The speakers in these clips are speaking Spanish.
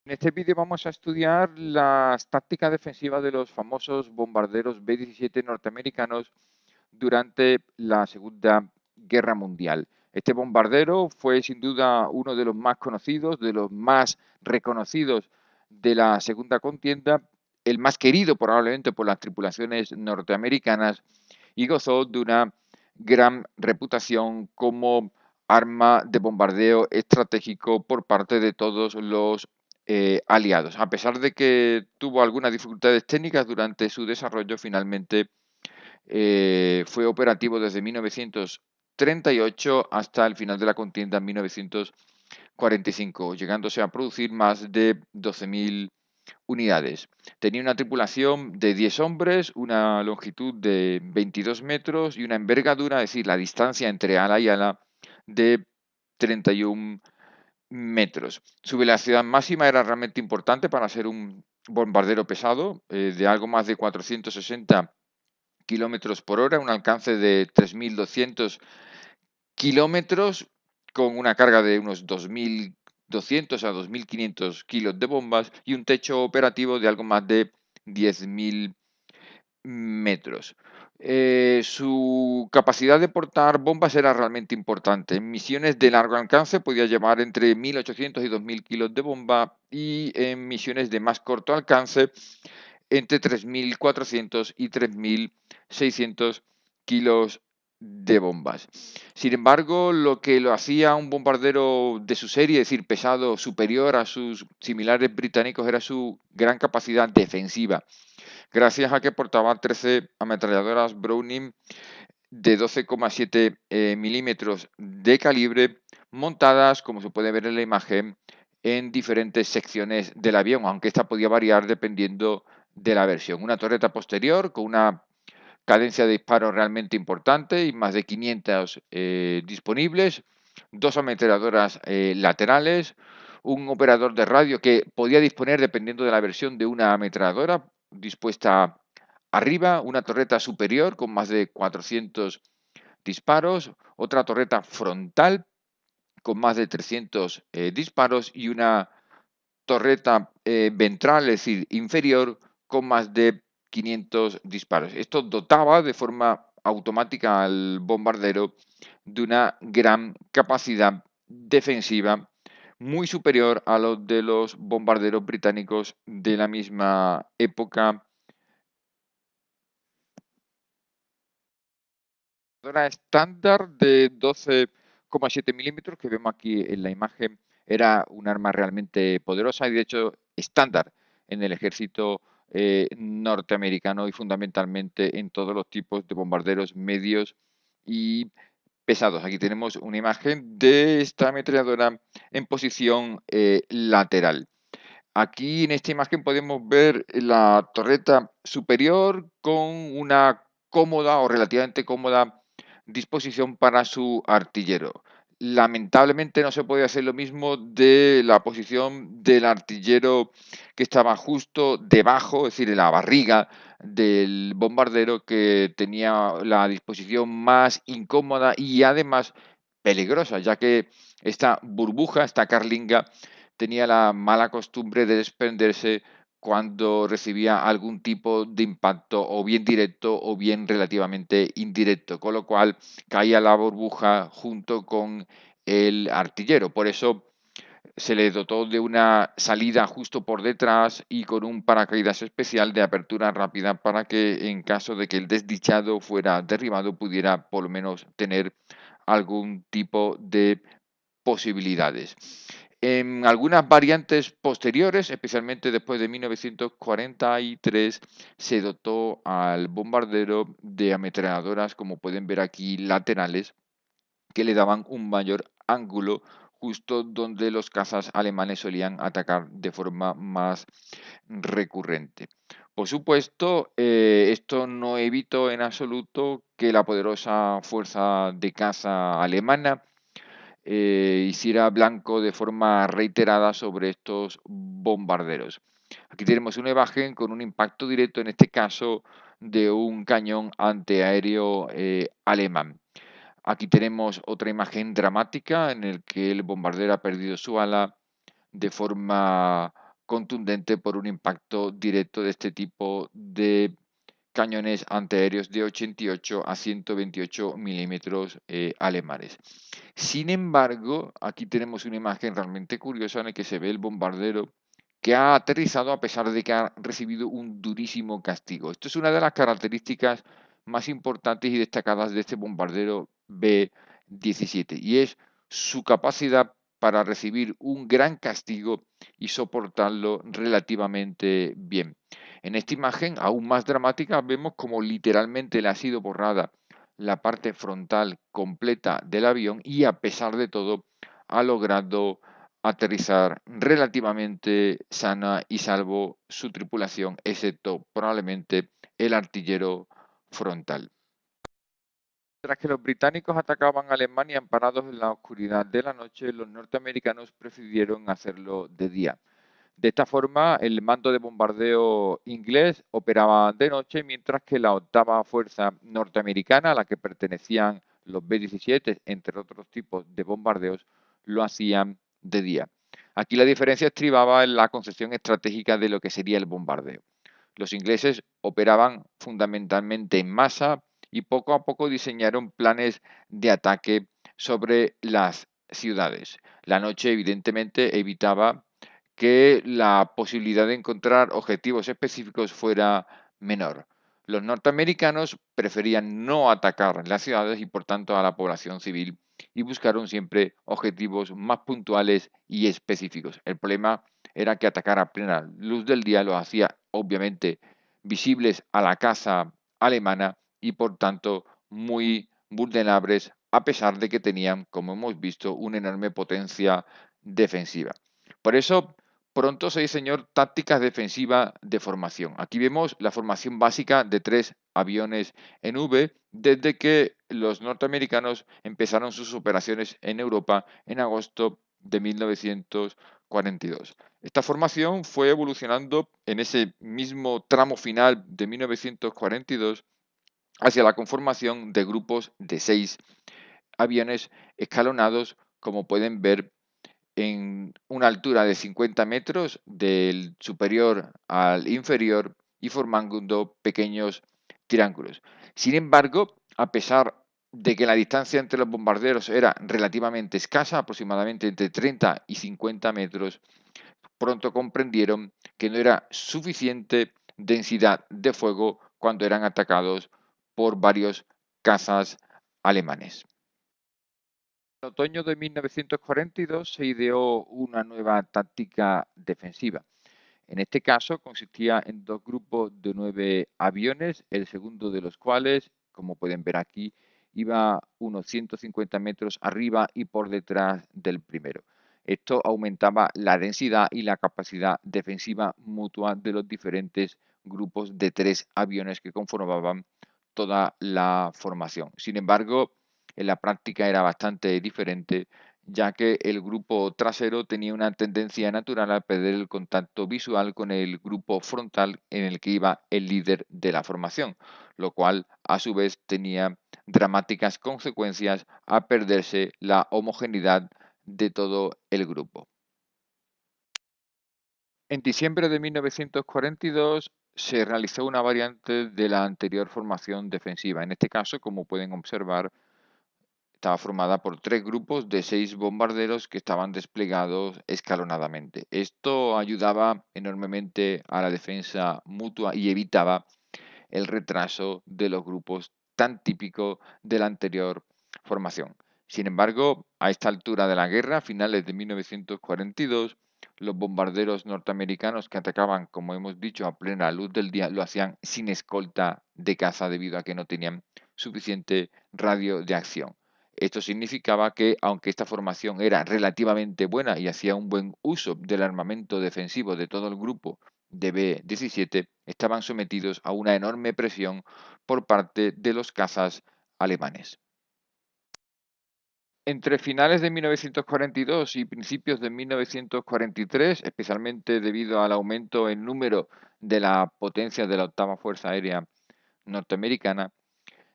En este vídeo vamos a estudiar las tácticas defensivas de los famosos bombarderos B-17 norteamericanos durante la Segunda Guerra Mundial. Este bombardero fue sin duda uno de los más conocidos, de los más reconocidos de la Segunda Contienda, el más querido probablemente por las tripulaciones norteamericanas y gozó de una gran reputación como arma de bombardeo estratégico por parte de todos los aliados. A pesar de que tuvo algunas dificultades técnicas durante su desarrollo, finalmente fue operativo desde 1938 hasta el final de la contienda en 1945, llegándose a producir más de 12.000 unidades. Tenía una tripulación de 10 hombres, una longitud de 22 metros y una envergadura, es decir, la distancia entre ala y ala, de 31 metros. Su velocidad máxima era realmente importante para ser un bombardero pesado, de algo más de 460 kilómetros por hora, un alcance de 3.200 kilómetros, con una carga de unos 2.200 a 2.500 kilos de bombas y un techo operativo de algo más de 10.000 metros. Su capacidad de portar bombas era realmente importante. En misiones de largo alcance podía llevar entre 1.800 y 2.000 kilos de bomba y en misiones de más corto alcance entre 3.400 y 3.600 kilos de bombas. Sin embargo, lo que lo hacía un bombardero de su serie, es decir, pesado, superior a sus similares británicos, era su gran capacidad defensiva, gracias a que portaba 13 ametralladoras Browning de 12,7 milímetros de calibre, montadas, como se puede ver en la imagen, en diferentes secciones del avión, aunque esta podía variar dependiendo de la versión. Una torreta posterior con una cadencia de disparo realmente importante y más de 500 disponibles, dos ametralladoras laterales, un operador de radio que podía disponer, dependiendo de la versión, de una ametralladora dispuesta arriba, una torreta superior con más de 400 disparos, otra torreta frontal con más de 300 disparos y una torreta ventral, es decir, inferior, con más de 500 disparos. Esto dotaba de forma automática al bombardero de una gran capacidad defensiva muy superior a los de los bombarderos británicos de la misma época. La estándar de 12,7 milímetros que vemos aquí en la imagen era un arma realmente poderosa y de hecho estándar en el ejército norteamericano y fundamentalmente en todos los tipos de bombarderos medios y pesados. Aquí tenemos una imagen de esta ametralladora en posición lateral. Aquí en esta imagen podemos ver la torreta superior con una cómoda o relativamente cómoda disposición para su artillero. Lamentablemente no se puede hacer lo mismo de la posición del artillero que estaba justo debajo, es decir, en la barriga del bombardero, que tenía la disposición más incómoda y además peligrosa, ya que esta burbuja, esta carlinga, tenía la mala costumbre de desprenderse cuando recibía algún tipo de impacto, o bien directo o bien relativamente indirecto, con lo cual caía la burbuja junto con el artillero. Por eso se le dotó de una salida justo por detrás y con un paracaídas especial de apertura rápida para que, en caso de que el desdichado fuera derribado, pudiera por lo menos tener algún tipo de posibilidades. En algunas variantes posteriores, especialmente después de 1943, se dotó al bombardero de ametralladoras, como pueden ver aquí, laterales, que le daban un mayor ángulo justo donde los cazas alemanes solían atacar de forma más recurrente. Por supuesto, esto no evitó en absoluto que la poderosa fuerza de caza alemana hiciera blanco de forma reiterada sobre estos bombarderos. Aquí tenemos una imagen con un impacto directo, en este caso, de un cañón antiaéreo alemán. Aquí tenemos otra imagen dramática en el que el bombardero ha perdido su ala de forma contundente por un impacto directo de este tipo de cañones antiaéreos de 88 a 128 milímetros alemanes. Sin embargo, aquí tenemos una imagen realmente curiosa en la que se ve el bombardero que ha aterrizado a pesar de que ha recibido un durísimo castigo. Esto es una de las características más importantes y destacadas de este bombardero B-17 y es su capacidad para recibir un gran castigo y soportarlo relativamente bien. En esta imagen, aún más dramática, vemos como literalmente le ha sido borrada la parte frontal completa del avión y a pesar de todo ha logrado aterrizar relativamente sana y salvo su tripulación, excepto probablemente el artillero frontal. Mientras que los británicos atacaban a Alemania amparados en la oscuridad de la noche, los norteamericanos prefirieron hacerlo de día. De esta forma, el mando de bombardeo inglés operaba de noche, mientras que la octava fuerza norteamericana, a la que pertenecían los B-17, entre otros tipos de bombardeos, lo hacían de día. Aquí la diferencia estribaba en la concepción estratégica de lo que sería el bombardeo. Los ingleses operaban fundamentalmente en masa y poco a poco diseñaron planes de ataque sobre las ciudades. La noche, evidentemente, evitaba que la posibilidad de encontrar objetivos específicos fuera menor. Los norteamericanos preferían no atacar las ciudades y por tanto a la población civil y buscaron siempre objetivos más puntuales y específicos. El problema era que atacar a plena luz del día los hacía obviamente visibles a la caza alemana y por tanto muy vulnerables a pesar de que tenían, como hemos visto, una enorme potencia defensiva. Por eso pronto se diseñó tácticas defensivas de formación. Aquí vemos la formación básica de 3 aviones en V desde que los norteamericanos empezaron sus operaciones en Europa en agosto de 1942. Esta formación fue evolucionando en ese mismo tramo final de 1942 hacia la conformación de grupos de 6 aviones escalonados, como pueden ver en una altura de 50 metros del superior al inferior y formando pequeños triángulos. Sin embargo, a pesar de que la distancia entre los bombarderos era relativamente escasa, aproximadamente entre 30 y 50 metros, pronto comprendieron que no era suficiente densidad de fuego cuando eran atacados por varios cazas alemanes. En otoño de 1942 se ideó una nueva táctica defensiva. En este caso consistía en 2 grupos de 9 aviones, el segundo de los cuales, como pueden ver aquí, iba unos 150 metros arriba y por detrás del primero. Esto aumentaba la densidad y la capacidad defensiva mutua de los diferentes grupos de 3 aviones que conformaban toda la formación. Sin embargo, en la práctica era bastante diferente, ya que el grupo trasero tenía una tendencia natural a perder el contacto visual con el grupo frontal en el que iba el líder de la formación, lo cual a su vez tenía dramáticas consecuencias a perderse la homogeneidad de todo el grupo. En diciembre de 1942 se realizó una variante de la anterior formación defensiva. En este caso, como pueden observar, estaba formada por 3 grupos de 6 bombarderos que estaban desplegados escalonadamente. Esto ayudaba enormemente a la defensa mutua y evitaba el retraso de los grupos tan típico de la anterior formación. Sin embargo, a esta altura de la guerra, a finales de 1942, los bombarderos norteamericanos que atacaban, como hemos dicho, a plena luz del día, lo hacían sin escolta de caza debido a que no tenían suficiente radio de acción. Esto significaba que, aunque esta formación era relativamente buena y hacía un buen uso del armamento defensivo de todo el grupo de B-17, estaban sometidos a una enorme presión por parte de los cazas alemanes. Entre finales de 1942 y principios de 1943, especialmente debido al aumento en número de la potencia de la octava Fuerza Aérea norteamericana,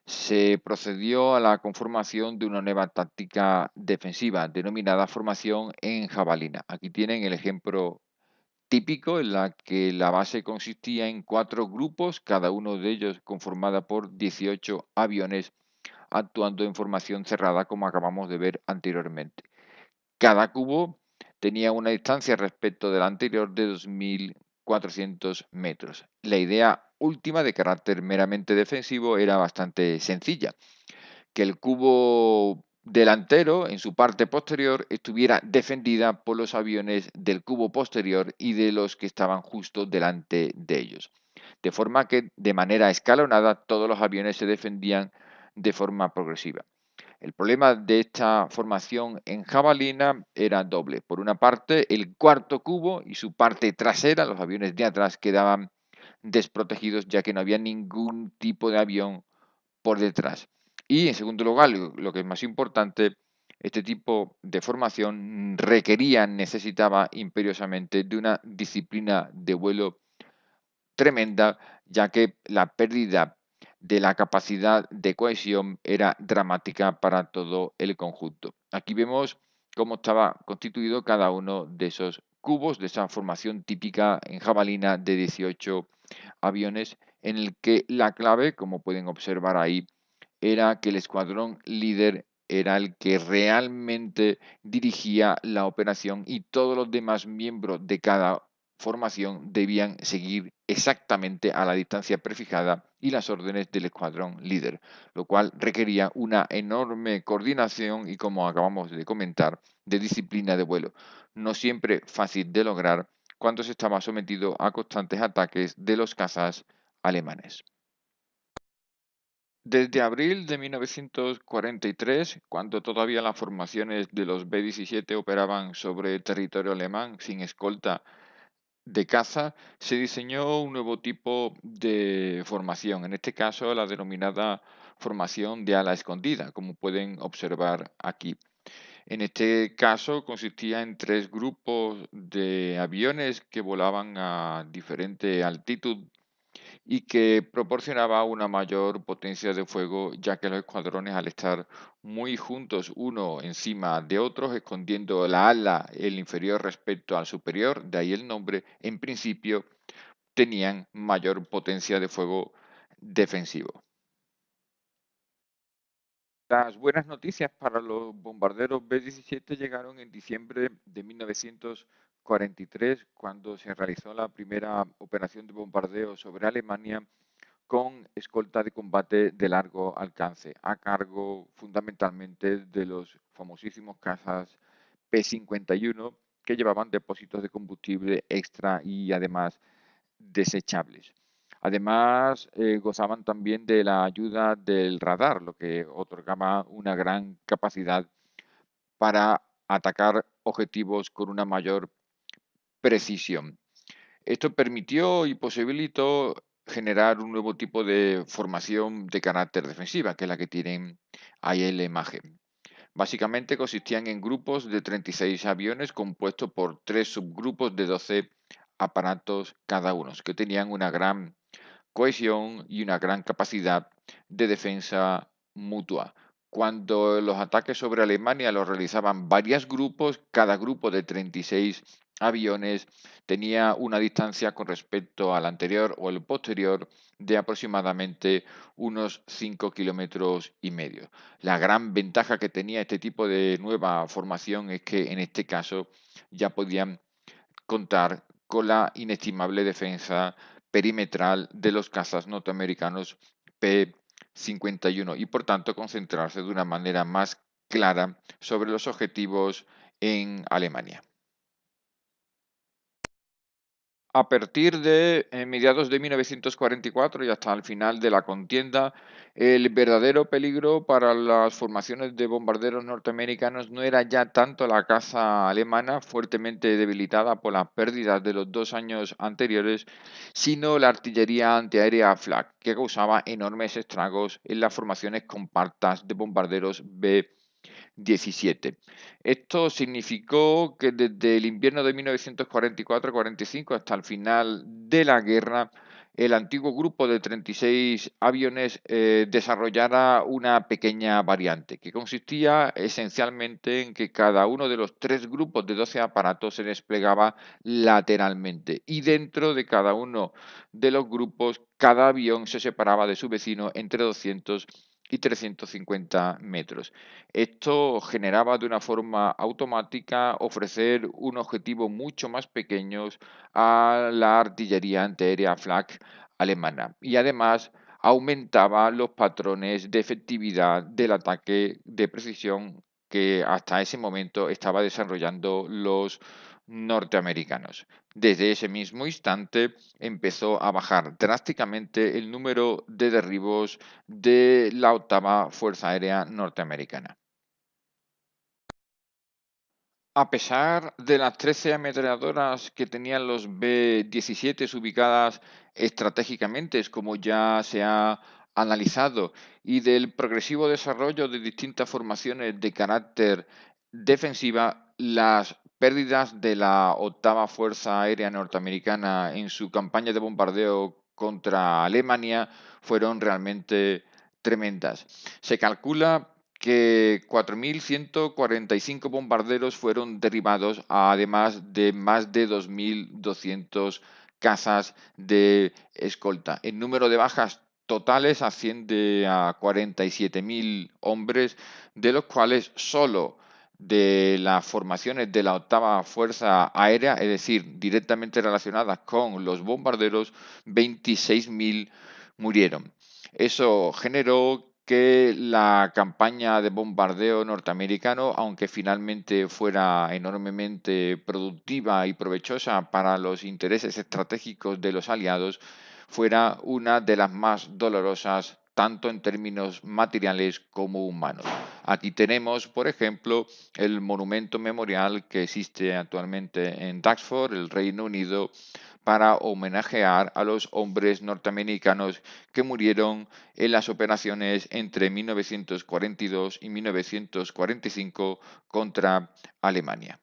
se procedió a la conformación de una nueva táctica defensiva denominada formación en jabalina. Aquí tienen el ejemplo típico en la que la base consistía en 4 grupos, cada uno de ellos conformada por 18 aviones actuando en formación cerrada, como acabamos de ver anteriormente. Cada cubo tenía una distancia respecto del anterior de 2.400 metros. La idea última, de carácter meramente defensivo, era bastante sencilla: que el cubo delantero, en su parte posterior, estuviera defendida por los aviones del cubo posterior y de los que estaban justo delante de ellos. De forma que, de manera escalonada, todos los aviones se defendían de forma progresiva. El problema de esta formación en jabalina era doble. Por una parte, el cuarto cubo y su parte trasera, los aviones de atrás, quedaban desprotegidos, ya que no había ningún tipo de avión por detrás. Y en segundo lugar, lo que es más importante, este tipo de formación necesitaba imperiosamente de una disciplina de vuelo tremenda, ya que la pérdida de la capacidad de cohesión era dramática para todo el conjunto. Aquí vemos cómo estaba constituido cada uno de esos cubos, de esa formación típica en jabalina de 18 aviones, en el que la clave, como pueden observar ahí, era que el escuadrón líder era el que realmente dirigía la operación, y todos los demás miembros de cada formación debían seguir exactamente a la distancia prefijada y las órdenes del escuadrón líder, lo cual requería una enorme coordinación y, como acabamos de comentar, de disciplina de vuelo, no siempre fácil de lograr cuando se estaba sometido a constantes ataques de los cazas alemanes. Desde abril de 1943, cuando todavía las formaciones de los B-17 operaban sobre territorio alemán sin escolta de caza, se diseñó un nuevo tipo de formación, en este caso la denominada formación de ala escondida, como pueden observar aquí. En este caso consistía en 3 grupos de aviones que volaban a diferente altitud y que proporcionaba una mayor potencia de fuego, ya que los escuadrones, al estar muy juntos uno encima de otros, escondiendo la ala, el inferior respecto al superior, de ahí el nombre, en principio tenían mayor potencia de fuego defensivo. Las buenas noticias para los bombarderos B-17 llegaron en diciembre de 1943, cuando se realizó la primera operación de bombardeo sobre Alemania con escolta de combate de largo alcance, a cargo fundamentalmente de los famosísimos cazas P-51, que llevaban depósitos de combustible extra y además desechables. Además, gozaban también de la ayuda del radar, lo que otorgaba una gran capacidad para atacar objetivos con una mayor precisión. Esto permitió y posibilitó generar un nuevo tipo de formación de carácter defensiva, que es la que tienen ahí en la imagen. Básicamente consistían en grupos de 36 aviones compuestos por 3 subgrupos de 12 aparatos cada uno, que tenían una gran cohesión y una gran capacidad de defensa mutua. Cuando los ataques sobre Alemania los realizaban varios grupos, cada grupo de 36 aviones tenía una distancia con respecto al anterior o el posterior de aproximadamente unos 5,5 kilómetros. La gran ventaja que tenía este tipo de nueva formación es que en este caso ya podían contar con la inestimable defensa perimetral de los cazas norteamericanos P-51 y, por tanto, concentrarse de una manera más clara sobre los objetivos en Alemania. A partir de mediados de 1944 y hasta el final de la contienda, el verdadero peligro para las formaciones de bombarderos norteamericanos no era ya tanto la caza alemana, fuertemente debilitada por las pérdidas de los 2 años anteriores, sino la artillería antiaérea Flak, que causaba enormes estragos en las formaciones compactas de bombarderos B-17. Esto significó que desde el invierno de 1944-45 hasta el final de la guerra, el antiguo grupo de 36 aviones desarrollara una pequeña variante que consistía esencialmente en que cada uno de los tres grupos de 12 aparatos se desplegaba lateralmente y dentro de cada uno de los grupos cada avión se separaba de su vecino entre 200 y 350 metros. Esto generaba de una forma automática ofrecer un objetivo mucho más pequeño a la artillería antiaérea Flak alemana y además aumentaba los patrones de efectividad del ataque de precisión que hasta ese momento estaba desarrollando los norteamericanos. Desde ese mismo instante empezó a bajar drásticamente el número de derribos de la octava Fuerza Aérea Norteamericana. A pesar de las 13 ametralladoras que tenían los B-17 ubicadas estratégicamente, como ya se ha analizado, y del progresivo desarrollo de distintas formaciones de carácter defensiva, las pérdidas de la octava Fuerza Aérea Norteamericana en su campaña de bombardeo contra Alemania fueron realmente tremendas. Se calcula que 4.145 bombarderos fueron derribados, además de más de 2.200 cazas de escolta. El número de bajas totales asciende a 47.000 hombres, de los cuales solo de las formaciones de la octava Fuerza Aérea, es decir, directamente relacionadas con los bombarderos, 26.000 murieron. Eso generó que la campaña de bombardeo norteamericano, aunque finalmente fuera enormemente productiva y provechosa para los intereses estratégicos de los aliados, fuera una de las más dolorosas tanto en términos materiales como humanos. Aquí tenemos, por ejemplo, el monumento memorial que existe actualmente en Duxford, el Reino Unido, para homenajear a los hombres norteamericanos que murieron en las operaciones entre 1942 y 1945 contra Alemania.